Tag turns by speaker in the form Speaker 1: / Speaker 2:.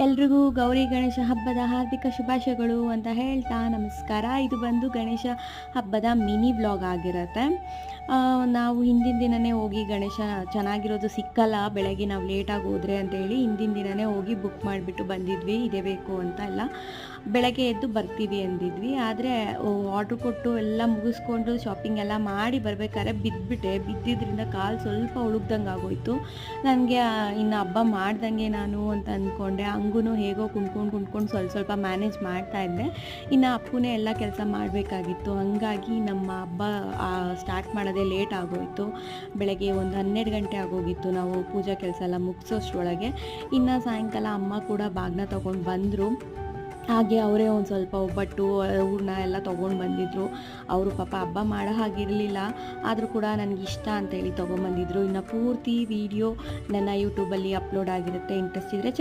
Speaker 1: ಎಲ್ರಿಗೂ ಗೌರಿ ಗಣೇಶ ಹಬ್ಬದ ಹಾರ್ದಿಕ ಶುಭಾಶಯಗಳು ಅಂತ ಹೇಳ್ತಾ ನಮಸ್ಕಾರ. ಇದು ಬಂದು ಗಣೇಶ ಹಬ್ಬದ ಮಿನಿ ವ್ಲಾಗ್ ಆಗಿರುತ್ತೆ. ನಾವು ಹಿಂದಿನ ದಿನವೇ ಹೋಗಿ ಗಣೇಶ ಚೆನ್ನಾಗಿರೋದು ಸಿಕ್ಕಲ್ಲ, ಬೆಳಗ್ಗೆ ನಾವು ಲೇಟಾಗಿ ಹೋದರೆ ಅಂತೇಳಿ ಹಿಂದಿನ ದಿನವೇ ಹೋಗಿ ಬುಕ್ ಮಾಡಿಬಿಟ್ಟು ಬಂದಿದ್ವಿ. ಇದೇ ಬೇಕು ಅಂತ ಎಲ್ಲ ಬೆಳಗ್ಗೆ ಎದ್ದು ಬರ್ತೀವಿ ಅಂದಿದ್ವಿ. ಆದರೆ ಆರ್ಡ್ರ್ ಕೊಟ್ಟು ಎಲ್ಲ ಮುಗಿಸ್ಕೊಂಡು ಶಾಪಿಂಗ್ ಎಲ್ಲ ಮಾಡಿ ಬರಬೇಕಾದ್ರೆ ಬಿದ್ದಿದ್ದರಿಂದ ಕಾಲು ಸ್ವಲ್ಪ ಉಳುಗ್ದಂಗೆ ಆಗೋಯ್ತು ನನಗೆ. ಇನ್ನು ಹಬ್ಬ ಮಾಡ್ದಂಗೆ ನಾನು ಅಂತ ಅಂದ್ಕೊಂಡೆ. ಹಂಗೂ ಹೇಗೋ ಕುಂಡ್ಕೊಂಡು ಸ್ವಲ್ಪ ಮ್ಯಾನೇಜ್ ಮಾಡ್ತಾಯಿದ್ದೆ. ಇನ್ನು ಅಪ್ಪನೇ ಎಲ್ಲ ಕೆಲಸ ಮಾಡಬೇಕಾಗಿತ್ತು. ಹಂಗಾಗಿ ನಮ್ಮ ಹಬ್ಬ ಸ್ಟಾರ್ಟ್ ಮಾಡೋದೇ ಲೇಟ್ ಆಗೋಯಿತು. ಬೆಳಗ್ಗೆ ಒಂದು 12 ಗಂಟೆ ಆಗೋಗಿತ್ತು ನಾವು ಪೂಜಾ ಕೆಲಸ ಎಲ್ಲ ಮುಗಿಸೋಷ್ಟ್ರೊಳಗೆ. ಇನ್ನು ಸಾಯಂಕಾಲ ಅಮ್ಮ ಕೂಡ ಬಾಗಿನ ತೊಗೊಂಡು ಬಂದರು. ಹಾಗೆ ಅವರೇ ಒಂದು ಸ್ವಲ್ಪ ಒಬ್ಬಟ್ಟು ಹೂರಣ ಎಲ್ಲ ತೊಗೊಂಡು ಬಂದಿದ್ದರು. ಅವರು ಪಾಪ ಹಬ್ಬ ಮಾಡೋ ಹಾಗಿರಲಿಲ್ಲ, ಆದರೂ ಕೂಡ ನನಗಿಷ್ಟ ಅಂತೇಳಿ ತೊಗೊಂಬಂದಿದ್ರು. ಇನ್ನು ಪೂರ್ತಿ ವಿಡಿಯೋ ನನ್ನ ಯೂಟ್ಯೂಬಲ್ಲಿ ಅಪ್ಲೋಡ್ ಆಗಿರುತ್ತೆ. ಇಂಟ್ರೆಸ್ಟ್ ಇದ್ದರೆ